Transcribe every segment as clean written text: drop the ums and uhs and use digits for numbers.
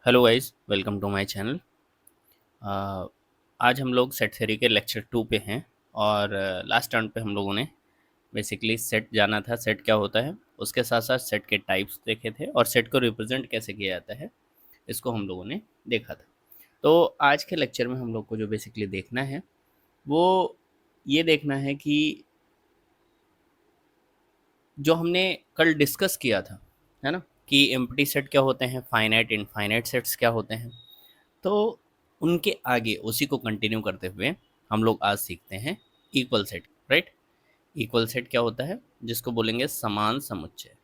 Hello guys, welcome to my channel. आज हम लोग सेट थ्योरी के लेक्चर 2 पे हैं और लास्ट टर्न पे हम लोगों ने बेसिकली सेट जाना था, सेट क्या होता है, उसके साथ साथ सेट के टाइप्स देखे थे और सेट को रिप्रेजेंट कैसे किया जाता है इसको हम लोगों ने देखा था। तो आज के लेक्चर में हम लोग को जो बेसिकली देखना है वो ये देखना है कि जो हमने कल डिस्कस किया था, है ना, कि एम्प्टी सेट क्या होते हैं, फाइनाइट इनफाइनाइट सेट्स क्या होते हैं। तो उनके आगे उसी को कंटिन्यू करते हुए हम लोग आज सीखते हैं equal set, right. Equal set क्या होता है, जिसको बोलेंगे समान समुच्चय।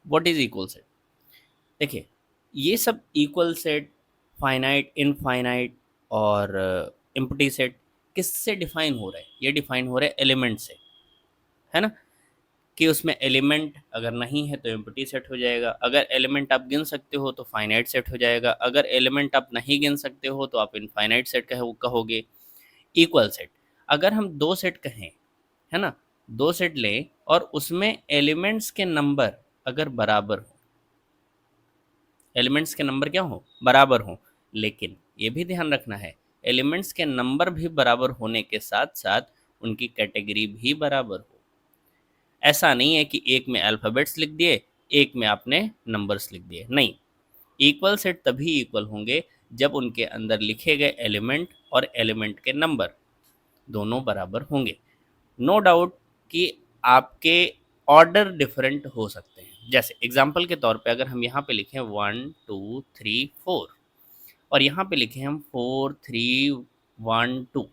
What is equal set? देखिए, ये सब इक्वल सेट, फाइनाइट इनफाइनाइट और एम्प्टी सेट किससे डिफाइन हो रहा है? ये डिफाइन हो रहा है एलिमेंट से, है ना। कि उसमें एलिमेंट अगर नहीं है तो एम्प्टी सेट हो जाएगा, अगर एलिमेंट आप गिन सकते हो तो फाइनाइट सेट हो जाएगा, अगर एलिमेंट आप नहीं गिन सकते हो तो आप इनफाइनाइट सेट कहोगे। इक्वल सेट, अगर हम दो सेट कहें, है ना, दो सेट लें और उसमें एलिमेंट्स के नंबर अगर बराबर हो, एलिमेंट्स के नंबर क्या हो, बराबर हो, लेकिन ये भी ध्यान रखना है एलिमेंट्स के नंबर भी बराबर होने के साथ साथ उनकी कैटेगरी भी बराबर हो। ऐसा नहीं है कि एक में अल्फ़ाबेट्स लिख दिए, एक में आपने नंबर्स लिख दिए, नहीं। इक्वल सेट तभी इक्वल होंगे जब उनके अंदर लिखे गए एलिमेंट और एलिमेंट के नंबर दोनों बराबर होंगे। नो डाउट कि आपके ऑर्डर डिफरेंट हो सकते हैं। जैसे एग्जांपल के तौर पे अगर हम यहाँ पे लिखें 1 2 3 4 और यहाँ पे लिखें हम 4 3 1 2,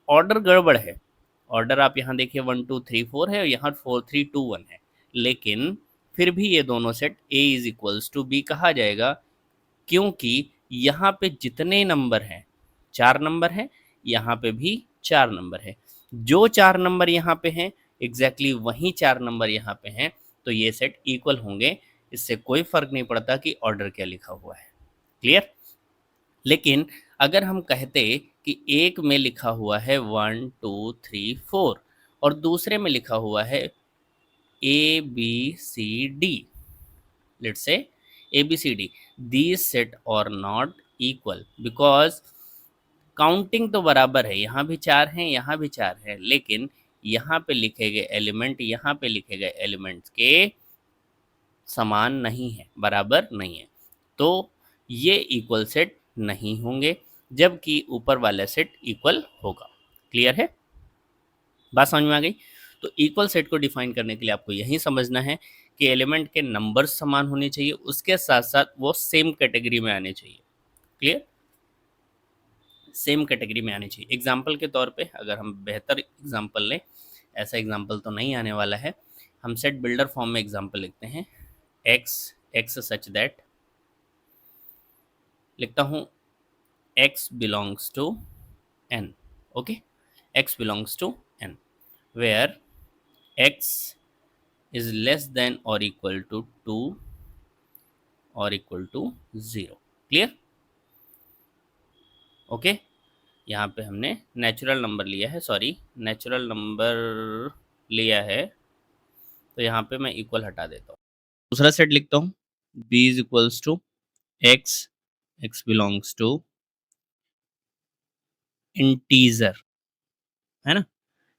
ऑर्डर गड़बड़ है। ऑर्डर आप यहाँ देखिए 1 2 3 4 है और यहाँ 4 3 2 1 है, लेकिन फिर भी ये दोनों set A is equals to B कहा जाएगा, क्योंकि यहाँ पे जितने नंबर हैं, 4 नंबर हैं, यहाँ पे भी 4 नंबर है। जो 4 नंबर यहाँ पे हैं एग्जैक्टली वही 4 नंबर यहाँ पे हैं, तो ये सेट इक्वल होंगे। इससे कोई फर्क नहीं पड़ता कि ऑर्डर क्या लिखा हुआ है। क्लियर? लेकिन अगर हम कहते कि एक में लिखा हुआ है 1 2 3 4 और दूसरे में लिखा हुआ है ABCD, let's say ABCD, these set are not equal because counting तो बराबर है, यहाँ भी 4 हैं, यहाँ भी 4 हैं, लेकिन यहाँ पे लिखे गए एलिमेंट, यहाँ पे लिखे गए एलिमेंट्स के समान नहीं है, बराबर नहीं है, तो ये इक्वल सेट नहीं होंगे, जबकि ऊपर वाला सेट इक्वल होगा। क्लियर है? बात समझ में आ गई? तो इक्वल सेट को डिफाइन करने के लिए आपको यही समझना है कि एलिमेंट के नंबर्स समान होने चाहिए, उसके साथ साथ वो सेम कैटेगरी में आने चाहिए। क्लियर? सेम कैटेगरी में आने चाहिए। एग्जाम्पल के तौर पे अगर हम बेहतर एग्जाम्पल लें, ऐसा एग्जाम्पल तो नहीं आने वाला है, हम सेट बिल्डर फॉर्म में एग्जाम्पल लिखते हैं। एक्स एक्स सच दैट, लिखता हूँ x belongs to n, okay, x belongs to n where x is less than or equal to 2 or equal to 0। Clear? Okay, यहाँ पे हमने नेचुरल नंबर लिया है, सॉरी, नेचुरल नंबर लिया है, तो यहाँ पे मैं इक्वल हटा देता हूँ। दूसरा सेट लिखता हूँ, b is equals to x, x belongs to integer, है ना,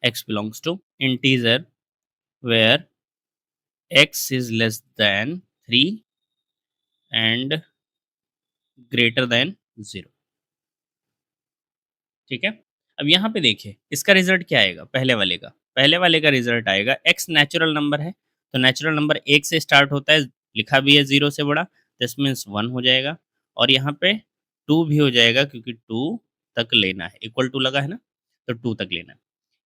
x belongs to integer where x is less than 3 and greater than 0। ठीक है? अब यहाँ पे देखिए इसका रिजल्ट क्या आएगा, पहले वाले का रिजल्ट आएगा, x नेचुरल नंबर है, तो नेचुरल नंबर 1 से स्टार्ट होता है, लिखा भी है 0 से बड़ा, दिस मीन्स 1 हो जाएगा, और यहाँ पे 2 भी हो जाएगा क्योंकि 2 तक लेना है, इक्वल टू लगा है ना, तो 2 तक लेना है।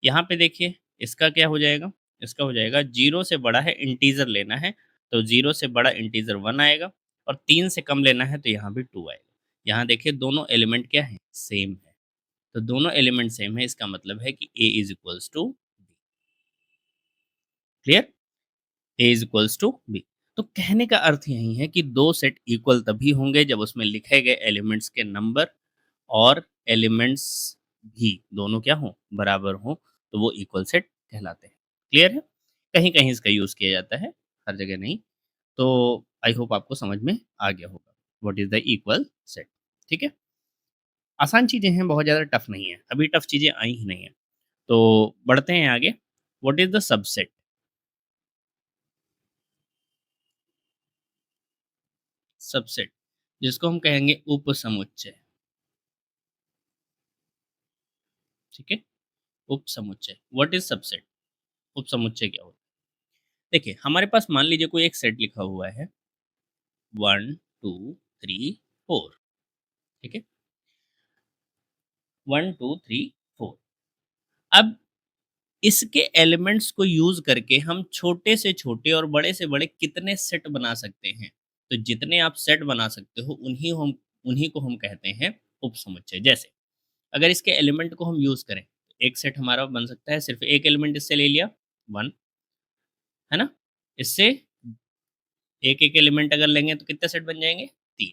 यहाँ पे देखिए इसका क्या हो जाएगा, इसका हो जाएगा 0 से बड़ा है, इंटीजर लेना है, तो 0 से बड़ा इंटीजर 1 आएगा, और 3 से कम लेना है तो यहाँ भी 2 आएगा। यहाँ देखिए दोनों एलिमेंट क्या है, सेम है, तो दोनों एलिमेंट सेम है, इसका मतलब है कि a is equals to B. Clear? a is equals to B. तो कहने का अर्थ यही है कि दो सेट इक्वल तभी होंगे जब उसमें लिखे गए एलिमेंट्स के नंबर और एलिमेंट्स भी दोनों क्या हो, बराबर हो, तो वो इक्वल सेट कहलाते हैं। क्लियर है? कहीं-कहीं इसका यूज़ किया जाता है, हर जगह नहीं। तो आई होप आपको समझ में आ गया होगा, what is the equal set, ठीक है? आसान चीज़ें हैं, बहुत ज़्यादा टफ नहीं है, अभी टफ चीज़ें आई ही नहीं हैं। तो बढ़ते हैं आगे, what is the subset? Subset, जिसको हम कहेंगे उपसमुच्चय, ठीक है? उपसमुच्चय, व्हाट इज़ सबसेट? उपसमुच्चय क्या होता है? देखिए, हमारे पास मान लीजिए कोई एक सेट लिखा हुआ है 1, 2, 3, 4, ठीक है? 1, 2, 3, 4। अब इसके एलिमेंट्स को यूज़ करके हम छोटे से छोटे और बड़े से बड़े कितने सेट बना सकते हैं? तो जितने आप सेट बना सकते हो, उन्हीं को हम कहते हैं उपसमुच्चय। जैसे अगर इसके एलिमेंट को हम यूज़ करें, तो एक सेट हमारा बन सकता है, सिर्फ़ एक एलिमेंट इससे ले लिया 1, है ना? इससे एक-एक एलिमेंट अगर लेंगे तो कितने सेट बन जाएँगे? 3,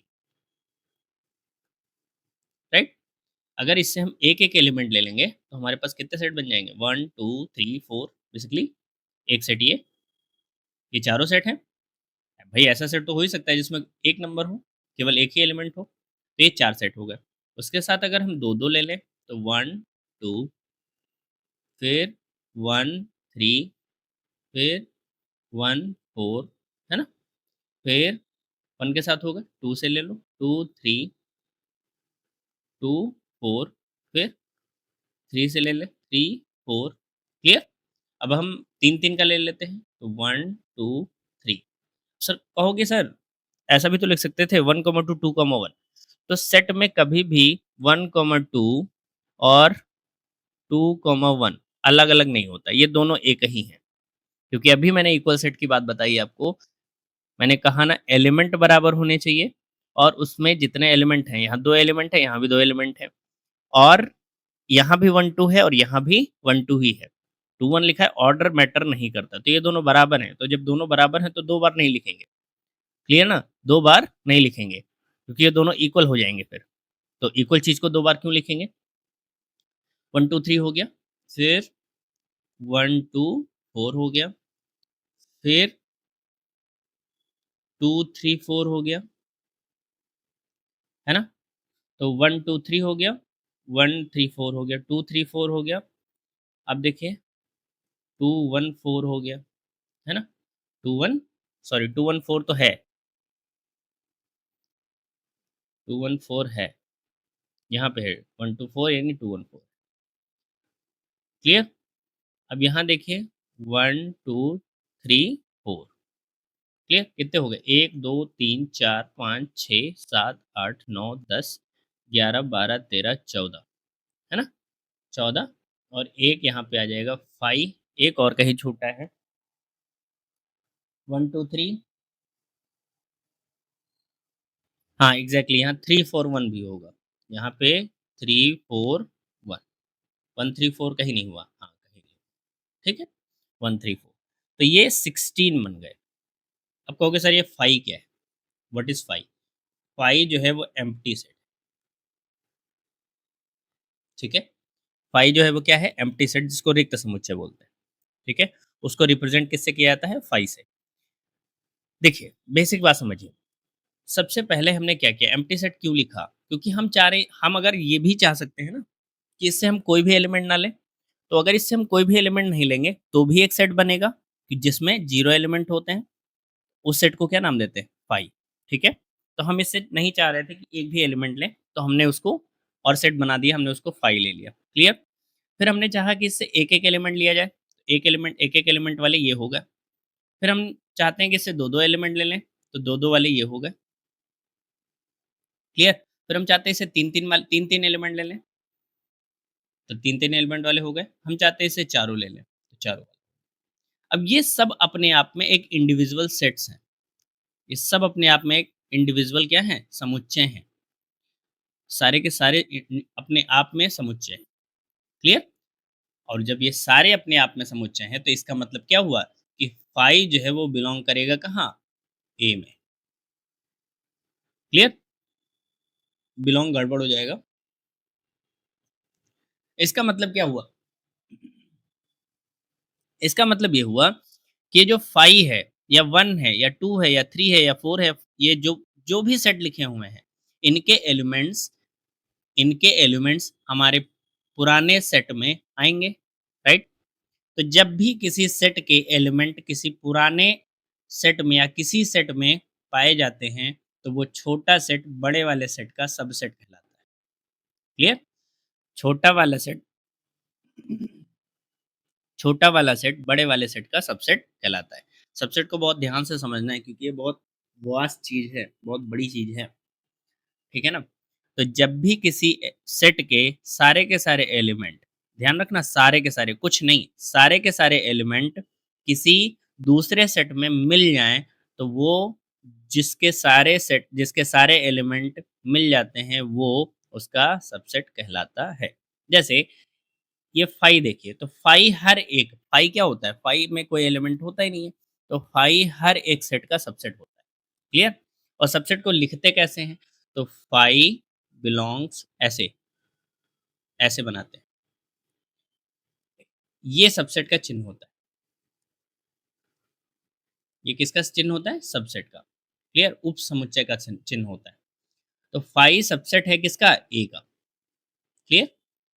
राइट? अगर इससे हम एक-एक एलिमेंट ले लेंगे, तो हमारे पास कितने सेट बन जाएँगे? 1, 2, 3, 4 बेसिकली एक सेट ये चारों सेट हैं। भाई ऐसा सेट तो हो ही सकता है जिसमें एक नंबर हो, केवल एक ही एलिमेंट हो, तो ये 4 सेट हो गए। उसके साथ अगर हम 2-2 ले लें, तो 1, 2 फिर 1, 3 फिर 1, 4 है ना? फिर 1 के साथ हो गए, 2 से ले लो, 2, 3, 2, 4 फिर 3 से ले लें, 3, 4 क्लियर? अब हम 3-3 का ले लेते हैं, तो 1, 2, 3 सर कहोगे सर ऐसा भी तो लिख सकते थे 1, 2, 2, 1 तो सेट में कभी भी 1, 2 और 2, 1 अलग-अलग नहीं होता, ये दोनों एक ही हैं। क्योंकि अभी मैंने इक्वल सेट की बात बताई आपको, मैंने कहा ना एलिमेंट बराबर होने चाहिए और उसमें जितने एलिमेंट हैं, यहाँ 2 एलिमेंट हैं, यहाँ भी 2 एलिमेंट हैं और यहाँ भी 1, 2 है और यहाँ भी 1, 2 ही है। 2, 1 लिखा है, ऑर्डर मैटर नहीं करता, तो ये दोनों बराबर हैं, तो जब दोनों बराबर हैं, तो 2 बार नहीं लिखेंगे, क्लियर ना? 2 बार नहीं लिखेंगे, क्योंकि ये दोनों इक्वल हो जाएँगे फिर। तो इक्वल चीज़ को 2 बार क्यों लिखेंगे? 1, 2, 3 हो गया, फिर 1, 2, 4 हो गया, फिर 2, 3, 4 हो गया, है ना? तो 1, 2, 3 हो गया, 1, 3, 4 हो गया, 2, 3, 4 हो गया। अब देखिए 2, 1, 4 हो गया, है ना? 2, 1 सॉरी 2, 1, 4 तो है, 2, 1, 4 है, यहाँ पे है 1, 2, 4 यानी 2, 1, 4 क्लियर? अब यहाँ देखिए 1, 2, 3, 4 क्लियर? कितने हो गए? 1, 2, 3, 4, 5, 6, 7, 8, 9, 10, 11, 12, 13, 14 है ना? 14 और एक यहाँ पे आ जाएगा 5 एक और कहीं छूटा है 1, 2, 3 हाँ, एग्ज़ैक्टली यहाँ 3, 4, 1 भी होगा। यहाँ पे 3, 4, 1 1, 3, 4 कहीं नहीं हुआ। हाँ, कहीं नहीं। ठीक है? 1, 3, 4 तो ये 16 बन गए। अब कहोगे सर ये 5 क्या है? What is 5? 5 जो है वो एम्प्टी सेट, ठीक है? 5 जो है वो क्या है? एम्प्टी सेट जिसको रिक्त समुच्चय बोलते हैं, ठीक है? उसको रिप्रेज़ेंट किससे किया जाता है? 5 से। देखिए, बेसिक बात समझिए। सबसे पहले हमने क्या किया? एम्प्टी सेट क्यों लिखा? क्योंकि हम अगर ये भी चाह सकते हैं ना कि इससे हम कोई भी एलिमेंट ना लें, तो अगर इससे हम कोई भी एलिमेंट नहीं लेंगे, तो भी एक सेट बनेगा कि जिसमें 0 एलिमेंट होते हैं, उस सेट को क्या नाम देते हैं? पाई, ठीक है? तो हम इससे नहीं चाह रहे थे कि एक भी एलिमेंट लें, तो हमने उसको और सेट बना दिया, हमने उसको पाई ले लिया, क्लियर? फिर हमने चाहा कि इससे एक-एक एलिमेंट लिया जाए, एक-एक एलिमेंट वाले ये हो गए। फिर हम चाहते हैं कि इससे 2-2 एलिमेंट ले लें, तो 2-2 वाले ये हो गए, क्लियर? फिर हम चाहते हैं इससे 3-3 एलिमेंट ले लें, तो 3-3 एलिमेंट वाले हो गए। हम चाहते हैं इससे चारों ले लें, तो चारों। अब ये सब अपने आप में एक इंडिविजुअल सेट्स हैं। ये सब अपने आप में एक इंडिविजुअल क्या हैं? समुच्चय हैं। सारे के सारे अपने आप में समुच्चय हैं। क्लियर? और जब ये सारे अपने आप में समुच्चय हैं, तो इसका मतलब क्या हुआ कि फाई जो है वो बिलॉन्ग करेगा कहाँ? ए में। क्लियर? बिलॉन्ग गड़बड़ हो जाएगा। इसका मतलब क्या हुआ? इसका मतलब ये हुआ कि ये जो 5 है या 1 है या 2 है या 3 है या 4 है, ये जो जो भी सेट लिखे हुए हैं, इनके एलिमेंट्स इनके एलिमेंट्स हमारे पुराने सेट में आएँगे, राइट? तो जब भी किसी सेट के एलिमेंट किसी पुराने सेट में या किसी सेट में पाए जाते हैं, तो वो छोटा सेट बड़े वाले सेट का सबसेट कहलाता है। क्लियर? छोटा वाला सेट छोटा वाला सेट बड़े वाले सेट का सबसेट कहलाता है। सबसेट को बहुत ध्यान से समझना है क्योंकि ये बहुत वास्ट चीज़ है, बहुत बड़ी चीज़ है। ठीक है ना? तो जब भी किसी सेट के सारे एलिमेंट, ध्यान रखना सारे के सारे, कुछ नहीं, सारे के सारे एलिमेंट किसी दूसरे सेट में मिल जाएँ, तो वो जिसके सारे एलिमेंट मिल जाते हैं, वो उसका सबसेट कहलाता है। जैसे ये फाइ देखिए, तो फाइ क्या होता है? फाइ में कोई एलिमेंट होता ही नहीं है, तो फाइ हर एक सेट का सबसेट होता है। क्लियर? और सबसेट को लिखते कैसे हैं? तो फाइ बिलॉन्ग्स ऐसे, ऐसे बनाते हैं। ये सबसेट का चिन्ह होता है। ये किसका चिन्ह होता है? सबसेट का। क्लियर? उपसमुच्चय का चिन्ह होता है। तो फाइ सबसेट है किसका? ए का। क्लियर?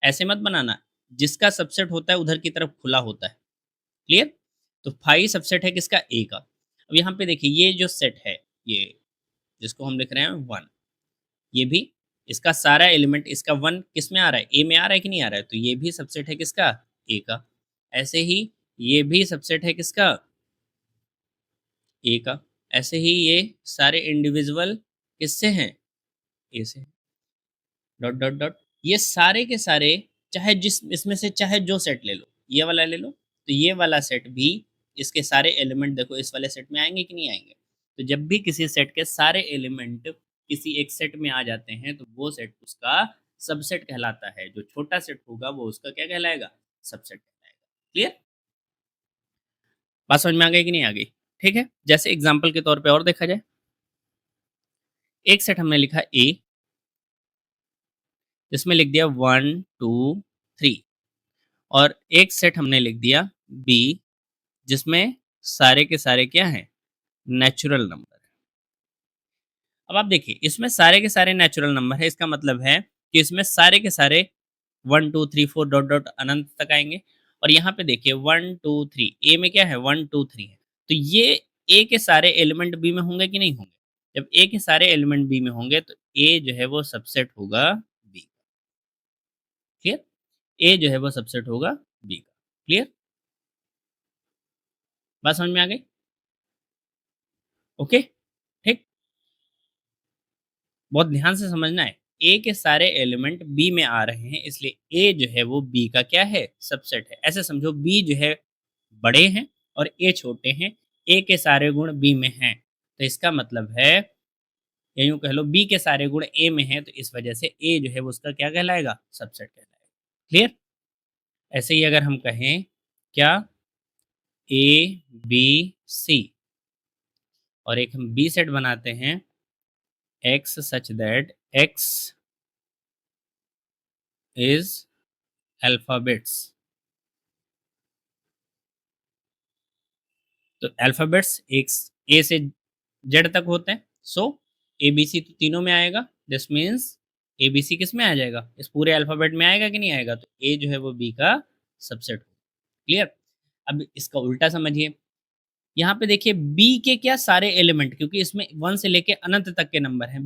ऐसे मत बनाना, जिसका सबसेट होता है उधर की तरफ खुला होता है। क्लियर? तो फाइ सबसेट है किसका? ए का। अब यहाँ पे देखिए ये जो सेट है, ये जिसको हम लिख रहे हैं 1, ये भी इसका सारा एलिमेंट इसका 1 किस में आ रहा है? ए में आ रहा है कि नहीं आ रहा है? तो ये भी सबसेट है किसका? ए का। ऐसे ही ये भी सबसेट है किसका? ए का। ऐसे ही ये सारे इंडिविजुअल किससे हैं? ए से। डॉट डॉट डॉट, ये सारे के सारे, चाहे जिस इसमें से चाहे जो सेट ले लो, ये वाला ले लो, तो ये वाला सेट भी, इसके सारे एलिमेंट देखो इस वाले सेट में आएंगे कि नहीं आएंगे? तो जब भी किसी सेट के सारे एलिमेंट किसी एक सेट में आ जाते हैं, तो वो सेट उसका सबसेट कहलाता है। जो छोटा सेट होगा वो उसका क्या कहलाएगा? सबसेट कहलाएगा। क्लियर? बात समझ में आ गई कि नहीं आ गई? ठीक है, जैसे एग्जाम्पल के तौर पे और देखा जाए, एक सेट हमने लिखा ए, जिसमें लिख दिया 1 2 3, और एक सेट हमने लिख दिया बी, जिसमें सारे के सारे क्या हैं? नेचुरल नंबर है। अब आप देखिए, इसमें सारे के सारे नेचुरल नंबर है, इसका मतलब है कि इसमें सारे के सारे 1 2 3 4 डॉट डॉट अनंत तक आएंगे। और यहाँ पे देखिए 1 2 3, ए में क्या है? 1 2 3 है। तो ये ए के सारे एलिमेंट बी में होंगे कि नहीं होंगे? जब ए के सारे एलिमेंट बी में होंगे, तो ए जो है वो सबसेट होगा बी। क्लियर? ए जो है वो सबसेट होगा बी का। क्लियर? बात समझ में आ गई? ओके, ठीक। बहुत ध्यान से समझना है। ए के सारे एलिमेंट बी में आ रहे हैं, इसलिए ए जो है वो बी का क्या है? सबसेट है। ऐसे समझो बी जो है बड़े हैं और ए छोटे हैं, ए के सारे गुण बी में हैं, तो इसका मतलब है, या यूँ कह लो बी के सारे गुण ए में हैं, तो इस वजह से ए जो है वो उसका क्या कहलाएगा? सबसेट कहलाएगा। क्लियर? ऐसे ही अगर हम कहें क्या, ए बी सी, और एक हम बी सेट बनाते हैं, x such that x is alphabets. तो अल्फाबेट्स एक ए से जेड तक होते हैं, सो ए बी सी तो तीनों में आएगा। This means A B C किस में आ जाएगा? इस पूरे अल्फाबेट में आएगा कि नहीं आएगा? तो ए जो है वो बी का सबसेट होगा। क्लियर? अब इसका उल्टा समझिए, यहाँ पे देखिए बी के क्या सारे एलिमेंट, क्योंकि इसमें 1 से लेके अनंत तक के नंबर हैं,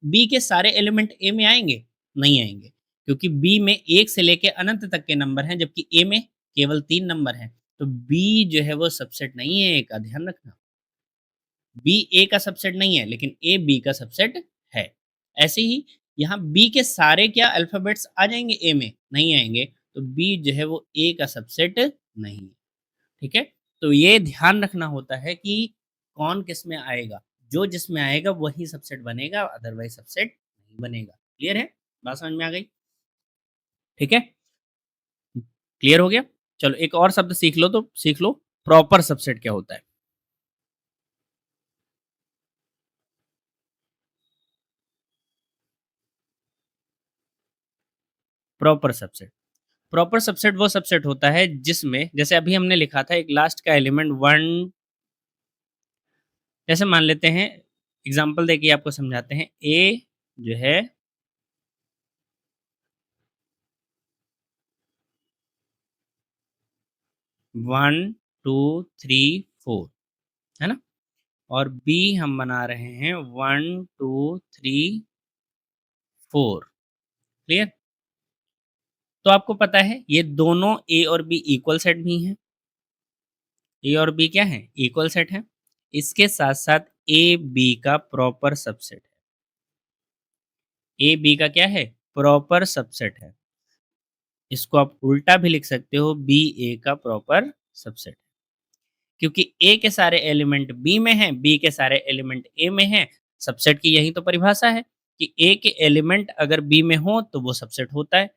बी के सारे एलिमेंट ए में आएंगे? नहीं आएंगे, क्योंकि बी में 1 से लेके अनंत तक के नंबर हैं, जबकि ए में केवल 3 नंबर हैं। तो बी जो है वो सबसेट नहीं है ए का, ध्यान रखना। बी ए का सबसेट नहीं है, लेकिन ए बी का सबसेट है। ऐसे ही यहाँ बी के सारे क्या अल्फाबेट्स आ जाएंगे ए में? नहीं आएंगे, तो बी जो है वो ए का सबसेट नहीं है। ठीक है? तो ये ध्यान रखना होता है कि कौन किस में आएगा, जो जिसमें आएगा वही सबसेट बनेगा, अदरवाइज सबसेट नहीं बनेगा। क्लियर है? बात समझ में आ गई? ठीक है? क्लियर हो गया? चलो एक और शब्द सीख लो, तो सीख लो प्रॉपर सबसेट क्या होता है। प्रॉपर सबसेट, प्रॉपर सबसेट वो सबसेट होता है जिसमें जैसे अभी हमने लिखा था एक लास्ट का एलिमेंट 1, जैसे मान लेते हैं एग्जांपल देके आपको समझाते हैं। ए जो है 1, 2, 3, 4 है ना? और बी हम बना रहे हैं 1, 2, 3, 4। क्लियर? तो आपको पता है ये दोनों ए और बी इक्वल सेट भी हैं। ए और बी क्या है? इक्वल सेट है। इसके साथ साथ ए बी का प्रॉपर सबसेट है। ए बी का क्या है? प्रॉपर सबसेट है। इसको आप उल्टा भी लिख सकते हो, बी ए का प्रॉपर सबसेट। क्योंकि ए के सारे एलिमेंट बी में हैं, बी के सारे एलिमेंट ए में हैं। सबसेट की यही तो परिभाषा है कि ए के एलिमेंट अगर बी में हो तो वो सबसेट होता है।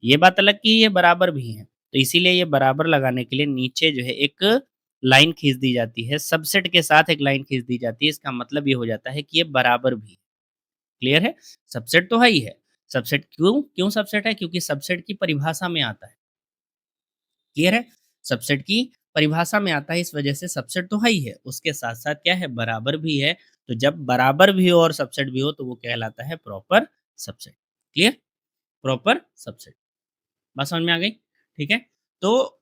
ये बात अलग कि ये बराबर भी हैं, तो इसीलिए ये बराबर लगाने के लिए नीचे जो है एक लाइन खींच दी जाती है, सबसेट के साथ एक लाइन खींच दी जाती है। इसका मतलब ये हो जाता है कि ये बराबर भी है। क्लियर है? सबसेट तो है ही है। सबसेट क्यों क्यों सबसेट है? क्योंकि सबसेट की परिभाषा में आता है। क्लियर है? सबसेट की परिभाषा में आता है, इस वजह से सबसेट तो है ही है, उसके साथ-साथ क्या है? बराबर भी है। तो जब बराबर भी हो और सबसेट भी हो तो वो कहलाता है proper subset. Clear? Proper subset. बात समझ में आ गई? ठीक है? तो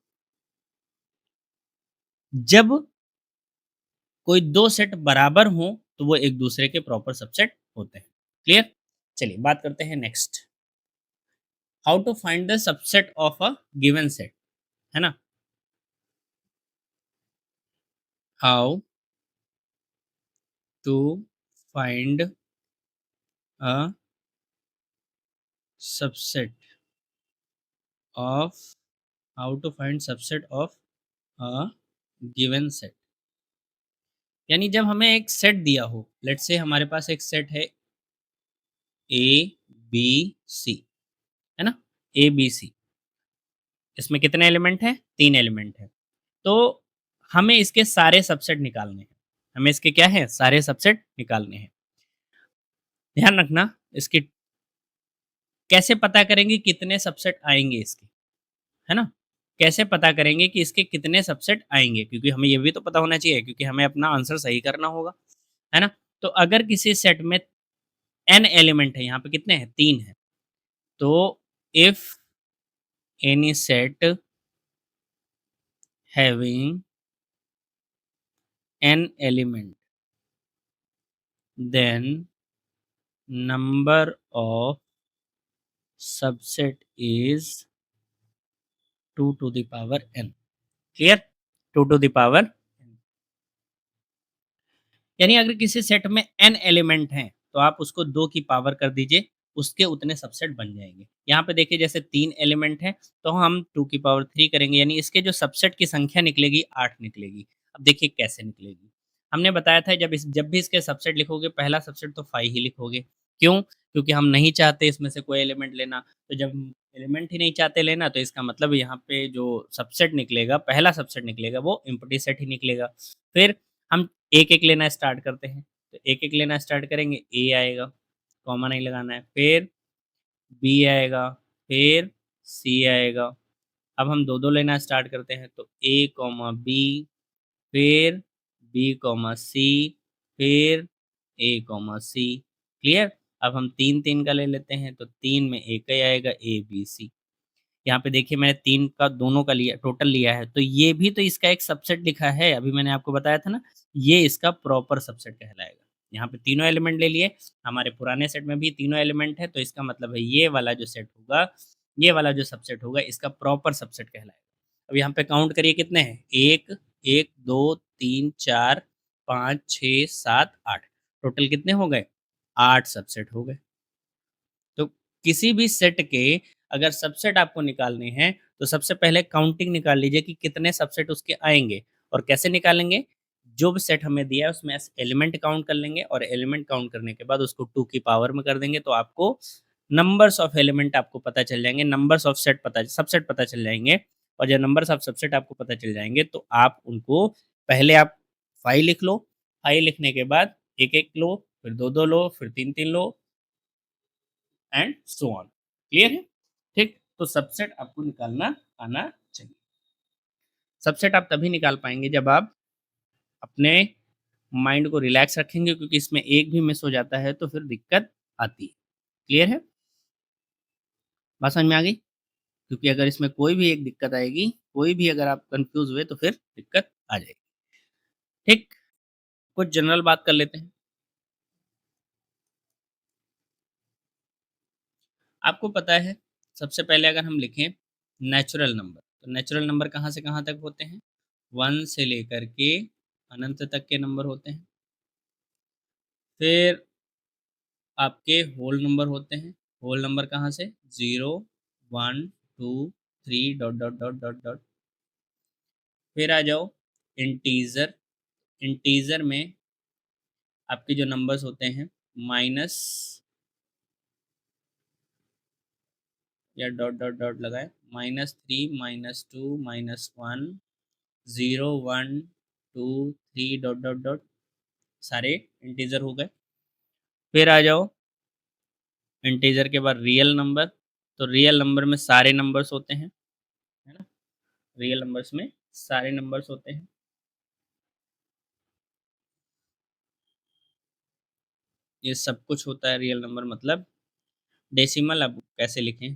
जब कोई 2 सेट बराबर हों तो वो एक दूसरे के प्रॉपर सबसेट होते हैं। क्लियर? चलिए बात करते हैं next. How to find the subset of a given set, है ना? How to find a subset of how to find subset of a given set. यानी जब हमें एक सेट दिया हो, लेट्स से हमारे पास एक सेट है ए बी सी, है ना? ए बी सी, इसमें कितने एलिमेंट हैं? 3 एलिमेंट हैं। तो हमें इसके सारे सबसेट निकालने हैं। हमें इसके क्या है? सारे सबसेट निकालने हैं। ध्यान रखना, इसकी कैसे पता करेंगे कितने सबसेट आएंगे इसके, है ना? कैसे पता करेंगे कि इसके कितने सबसेट आएँगे? क्योंकि हमें ये भी तो पता होना चाहिए, क्योंकि हमें अपना आंसर सही करना होगा, है ना? तो अगर किसी सेट में n एलिमेंट है, यहाँ पे कितने हैं? 3 हैं। तो if any set having n element, then number of subset is 2 to the power n। Clear? 2 to the power, यानी अगर किसी सेट में n एलिमेंट हैं, तो आप उसको 2 की पावर कर दीजिए, उसके उतने सबसेट बन जाएँगे। यहाँ पे देखिए जैसे 3 एलिमेंट हैं, तो हम 2 की पावर 3 करेंगे, यानी इसके जो सबसेट की संख्या निकलेगी 8 निकलेगी। अब देखिए कैसे निकलेगी। हमने बताया था जब भी इसके सबसेट लिखोगे, पहला सबसेट तो 5 ही लिखोगे। क्यों? क्योंकि हम नहीं चाहते इसमें से कोई एलिमेंट लेना, तो जब एलिमेंट ही नहीं चाहते लेना, तो इसका मतलब यहाँ पे जो सबसेट निकलेगा, पहला सबसेट निकलेगा, वो एम्प्टी सेट ही निकलेगा। फिर हम एक-एक लेना स्टार्ट करते हैं। तो एक-एक लेना स्टार्ट करेंगे, ए आएगा, कॉमा नहीं लगाना है, फिर बी आएगा, फिर सी आएगा। अब हम 2-2 लेना स्टार्ट करते हैं, तो ए कॉमा बी, फिर बी कॉमा सी, फिर ए कॉमा सी। क्लियर? अब हम 3-3 का ले लेते हैं, तो 3 में एक ही आएगा, ए, बी, सी। यहाँ पे देखिए मैंने 3 का दोनों का लिया, टोटल लिया है, तो ये भी तो इसका एक सबसेट लिखा है, अभी मैंने आपको बताया था ना, ये इसका प्रॉपर सबसेट कहलाएगा। यहाँ पे तीनों एलिमेंट ले लिए, हमारे पुराने सेट में भी तीनों एलिमेंट है, तो इसका मतलब है ये वाला जो सेट होगा, ये वाला जो सबसेट होगा, इसका प्रॉपर सबसेट कहलाएगा। अब यहाँ पे काउंट करिए कितने हैं? 1, 1, 2, 3, 4, 5, 6, 7, 8, टोटल कितने हो गए? 8 सबसेट हो गए। तो किसी भी सेट के अगर सबसेट आपको निकालने हैं, तो सबसे पहले काउंटिंग निकाल लीजिए कि कितने सबसेट उसके आएँगे। और कैसे निकालेंगे? जो भी सेट हमें दिया है उसमें एलिमेंट काउंट कर लेंगे, और एलिमेंट काउंट करने के बाद उसको 2 की पावर में कर देंगे, तो आपको नंबर्स ऑफ एलिमेंट आपको पता चल जाएँगे, नंबर्स ऑफ सबसेट पता चल जाएँगे। और जब नंबर्स ऑफ सबसेट आपको पता चल जाएँगे, तो आप उनको पहले आप 5 लिख लो, 5 लिखने के बाद 1-1 लो, फिर 2-2 लो, फिर 3-3 लो, एंड सो ऑन। क्लियर है? ठीक? तो सबसेट आपको निकालना आना चाहिए। सबसेट आप तभी निकाल पाएंगे जब आप अपने माइंड को रिलैक्स रखेंगे, क्योंकि इसमें एक भी मिस हो जाता है तो फिर दिक्कत आती है। क्लियर है? बात समझ में आ गई? क्योंकि अगर इसमें कोई भी एक दिक्कत आएगी, कोई भी अगर आप कंफ्यूज हुए तो फिर दिक्कत आ जाएगी। ठीक, कुछ जनरल बात कर लेते हैं। आपको पता है, सबसे पहले अगर हम लिखें नेचुरल नंबर, तो नेचुरल नंबर कहाँ से कहाँ तक होते हैं? 1 से लेकर के अनंत तक के नंबर होते हैं। फिर आपके होल नंबर होते हैं। होल नंबर कहाँ से? 0, 1, 2, 3 dot dot dot dot dot. फिर आ जाओ इंटीजर। इंटीजर में आपके जो नंबर्स होते हैं माइनस या डॉट डॉट डॉट लगाए, -3, -2, -1, 0, 1, 2, 3 डॉट डॉट डॉट, सारे इंटीजर हो गए। फिर आ जाओ इंटीजर के बाद रियल नंबर। तो रियल नंबर में सारे नंबर्स होते हैं, है ना? रियल नंबर्स में सारे नंबर्स होते हैं। ये सब कुछ होता है रियल नंबर, मतलब डेसिमल अब कैसे लिखें,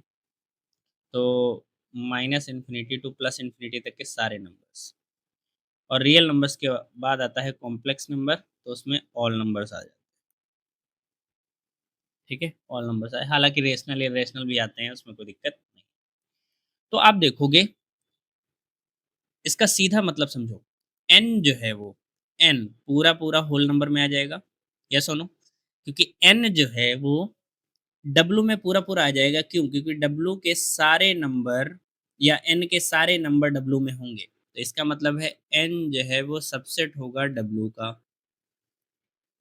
तो -इन्फिनिटी टू +इन्फिनिटी तक के सारे नंबर्स। और रियल नंबर्स के बाद आता है कॉम्प्लेक्स नंबर, तो उसमें ऑल नंबर्स आ जाते हैं। ठीक है, ऑल नंबर्स आए, हालांकि रेशनल इरेशनल भी आते हैं, उसमें कोई दिक्कत नहीं। तो आप देखोगे इसका सीधा मतलब समझो, n जो है वो n पूरा पूरा होल नंबर में आ जाएगा, यस और नो? क्योंकि n जो है वो W में पूरा पूरा आ जाएगा। क्यों? क्योंकि W के सारे नंबर या n के सारे नंबर W में होंगे, तो इसका मतलब है n जो है वो सबसेट होगा W का।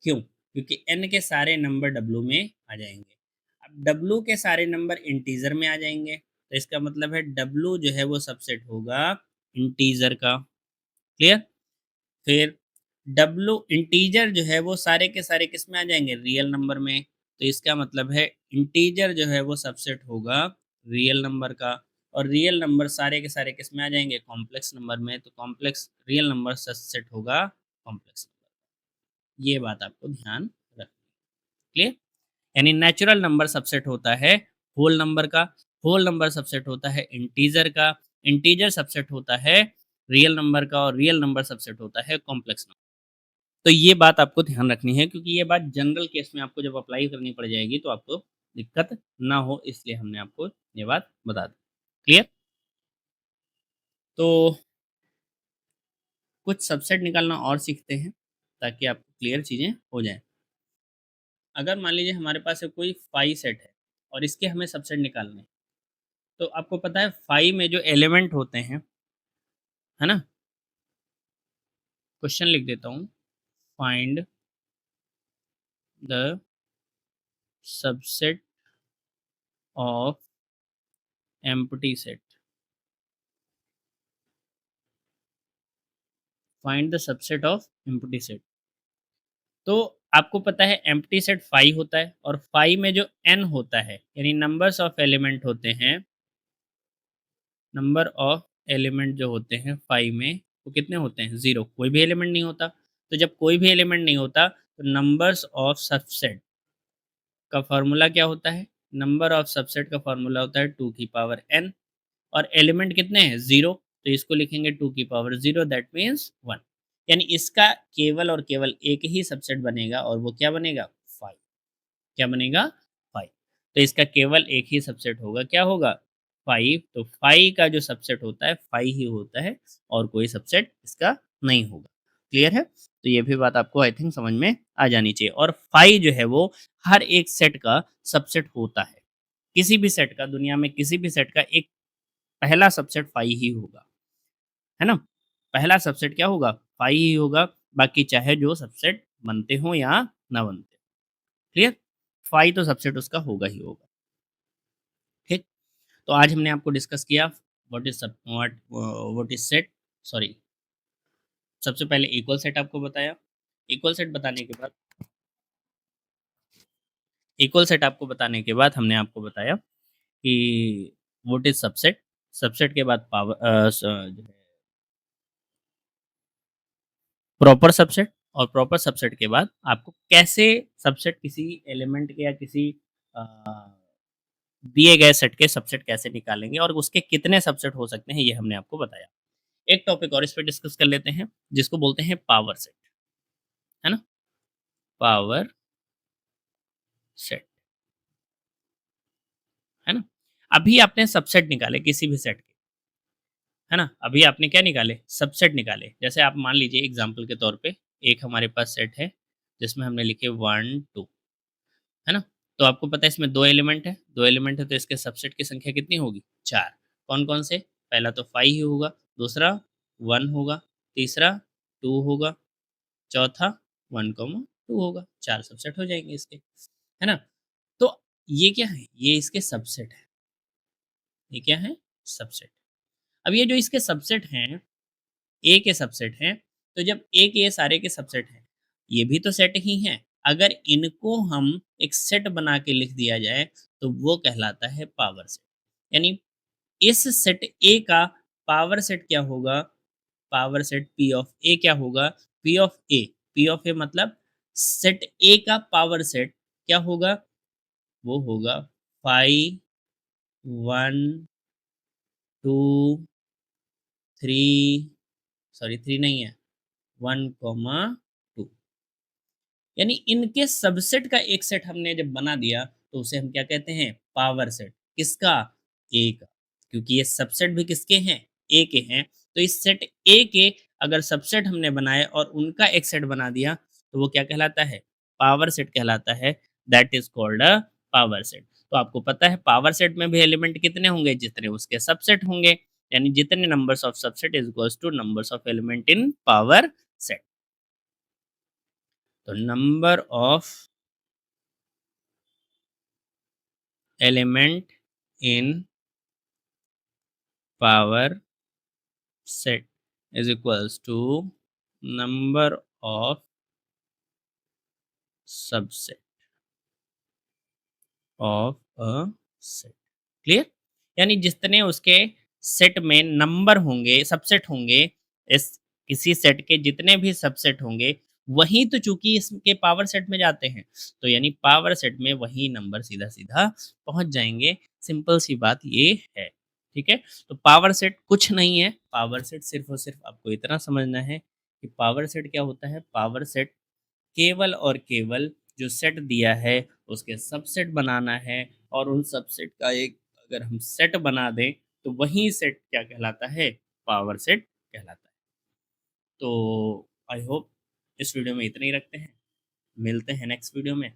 क्यों? क्योंकि n के सारे नंबर W में आ जाएंगे। अब W के सारे नंबर इंटीजर में आ जाएंगे, तो इसका मतलब है W जो है वो सबसेट होगा इंटीजर का। क्लियर? फिर W इंटीजर जो है वो सारे के सारे किस में आ जाएंगे? रियल नंबर में। तो इसका मतलब है इंटीजर जो है वो सबसेट होगा रियल नंबर का। और रियल नंबर सारे के सारे किस में आ जाएंगे? कॉम्प्लेक्स नंबर में। तो कॉम्प्लेक्स रियल नंबर सबसेट होगा कॉम्प्लेक्स नंबर। ये बात आपको ध्यान रखनी। क्लियर? यानी नेचुरल नंबर सबसेट होता है होल नंबर का, होल नंबर सबसेट होता है इंटीजर का, इंटीजर सबसेट होता है रियल नंबर का, और रियल नंबर सबसेट होता है कॉम्प्लेक्स नंबर। तो ये बात आपको ध्यान रखनी है, क्योंकि ये बात जनरल केस में आपको जब अप्लाई करनी पड़ जाएगी तो आपको दिक्कत ना हो, इसलिए हमने आपको ये बात बता दी। क्लियर? तो कुछ सबसेट निकालना और सीखते हैं ताकि आपको क्लियर चीज़ें हो जाएं। अगर मान लीजिए हमारे पास है कोई फाइव सेट है और इसके हमें सबसेट निकालने हैं, तो आपको पता है फाइव में जो एलिमेंट होते हैं, है ना? क्वेश्चन लिख देता हूँ, find the subset of empty set. Find the subset of empty set. तो आपको पता है एम्प्टी सेट फाइव होता है, और फाइव में जो एन होता है यानी नंबर्स ऑफ एलिमेंट होते हैं, नंबर ऑफ एलिमेंट जो होते हैं फाइव में वो कितने होते हैं? ज़ीरो। कोई भी एलिमेंट नहीं होता। तो जब कोई भी एलिमेंट नहीं होता तो नंबर्स ऑफ सबसेट का फॉर्मूला क्या होता है? नंबर ऑफ सबसेट का फॉर्मूला होता है 2 की पावर n। और एलिमेंट कितने हैं? ज़ीरो। तो इसको लिखेंगे 2 की पावर 0, दैट मीन्स 1। यानी इसका केवल और केवल एक ही सबसेट बनेगा, और वो क्या बनेगा? 5। क्या बनेगा? 5। तो इसका केवल एक ही सबसेट होगा, क्या होगा? 5। तो 5 का जो सबसेट होता है 5 ही होता है, और कोई सबसेट इसका नहीं होगा। क्लियर है? तो ये भी बात आपको आई थिंक समझ में आ जानी चाहिए। और 5 जो है वो हर एक सेट का सबसेट होता है। किसी भी सेट का, दुनिया में किसी भी सेट का एक पहला सबसेट 5 ही होगा, है ना? पहला सबसेट क्या होगा? 5 ही होगा। बाकी चाहे जो सबसेट बनते हो या ना बनते हो। क्लियर? 5 तो सबसेट उसका होगा ही होगा। ठीक? तो आज हमने आपको डिस्कस किया व्हाट इज सेट, सॉरी, सबसे पहले इक्वल सेट आपको बताया। इक्वल सेट बताने के बाद इक्वल सेट आपको बताने के बाद हमने आपको बताया कि व्हाट इज सबसेट, सबसेट के बाद प्रॉपर सबसेट, और प्रॉपर सबसेट के बाद आपको कैसे सबसेट किसी एलिमेंट के या किसी अ, दिए गए सेट के सबसेट कैसे निकालेंगे और उसके कितने सबसेट हो सकते हैं, ये हमने आपको बताया। एक टॉपिक और इस पे डिस्कस कर लेते हैं, जिसको बोलते हैं पावर सेट, है ना? पावर सेट, है ना? अभी आपने सबसेट निकाले किसी भी सेट के, है ना? अभी आपने क्या निकाले? सबसेट निकाले। जैसे आप मान लीजिए एग्ज़ाम्पल के तौर पे एक हमारे पास सेट है, जिसमें हमने लिखे 1, 2, है ना? तो आपको पता है इसमें 2 एलिमेंट है, 2 एलिमेंट है तो इसके सबसेट की संख्या कितनी होगी? 4। कौन-कौन से? पहला तो 5 ही होगा, दूसरा 1 होगा, तीसरा 2 होगा, चौथा 1, 2 होगा। 4 सबसेट हो जाएँगे इसके, है ना? तो ये क्या है? ये इसके सबसेट है। ये क्या है? सबसेट। अब ये जो इसके सबसेट हैं, ए के सबसेट हैं, तो जब ए के ये सारे के सबसेट हैं, ये भी तो सेट ही हैं। अगर इनको हम एक सेट बना के लिख दिया जाए, तो वो कहलाता है पावर सेट। यानी इस सेट ए का पावर सेट क्या होगा? Power set P of A क्या होगा? P of A, P of A मतलब सेट ए का पावर सेट क्या होगा? वो होगा 5, 1, 2, 3, सॉरी 3 नहीं है, 1, 2। यानी इनके सबसेट का एक सेट हमने जब बना दिया, तो उसे हम क्या कहते हैं? Power set. किसका? ए का। क्योंकि ये सबसेट भी किसके हैं? ए के हैं। तो इस सेट ए के अगर सबसेट हमने बनाए और उनका एक सेट बना दिया, तो वो क्या कहलाता है? पावर सेट कहलाता है। That is called a power set. तो आपको पता है पावर सेट में भी एलिमेंट कितने होंगे? जितने उसके सबसेट होंगे। यानी जितने numbers of subset is equals to numbers of element in power set. तो number of element in power set is equals to number of subset of a set। Clear? यानी जितने उसके सेट में नंबर होंगे, subset होंगे, इस किसी set के जितने भी सबसेट होंगे, वही तो चूंकि इसके पावर सेट में जाते हैं, तो यानी पावर सेट में वही नंबर सीधा सीधा पहुंच जाएंगे। सिंपल सी बात ये है। ठीक है? तो पावर सेट कुछ नहीं है, पावर सेट सिर्फ और सिर्फ आपको इतना समझना है कि पावर सेट क्या होता है। पावर सेट केवल और केवल जो सेट दिया है उसके सबसेट बनाना है, और उन सबसेट का एक अगर हम सेट बना दें, तो वही सेट क्या कहलाता है? पावर सेट कहलाता है। तो आई होप इस वीडियो में इतना ही रखते हैं। मिलते हैं नेक्स्ट वीडियो में।